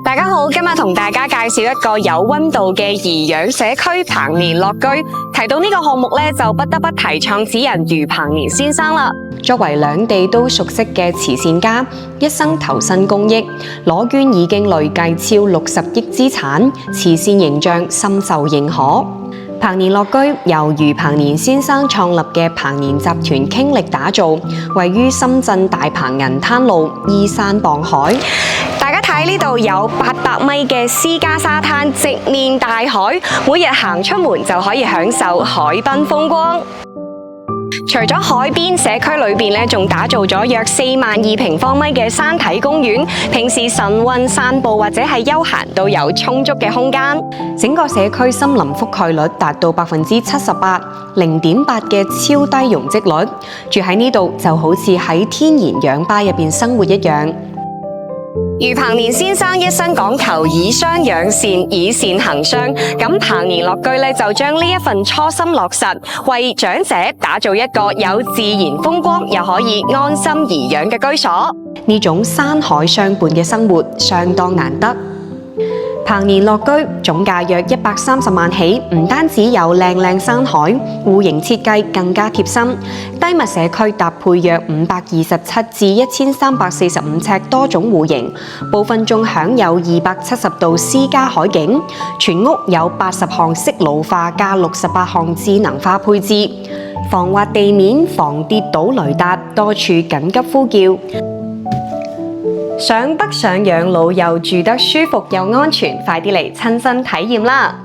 大家好，今日同大家介紹一個有溫度嘅頤養社區彭年樂居。提到呢個項目咧，就不得不提創始人余彭年先生啦。作為兩地都熟悉嘅慈善家，一生投身公益，攞捐已經累計超60億資產，慈善形象深受認可。彭年樂居由余彭年先生創立嘅彭年集團傾力打造，位於深圳大鵬銀灘路，依山傍海。大家睇呢度有800米嘅私家沙灘，直面大海，每日行出門就可以享受海濱風光。除咗海邊，社區裏邊咧仲打造咗約42000平方米嘅山體公園，平時晨運、散步或者係休閒都有充足嘅空間。整個社區森林覆蓋率達到78%，0.8嘅超低容積率，住喺呢度就好似喺天然氧吧入邊生活一樣。余彭年先生一生講求以商養善，以善行商。咁彭年樂居咧就將呢一份初心落實，為長者打造一個有自然風光又可以安心頤養嘅居所。呢種山海相伴嘅生活相當難得。彭年樂居總價約130萬起，唔單止有靚山海，戶型設計更加貼心。低密社區搭配約527至1345尺多種戶型，部分仲享有270度私家海景。全屋有80項適老化加68項智能化配置，防滑地面、防跌倒雷達，多處緊急呼叫。想北上養老又住得舒服又安全，快啲嚟親身體驗啦！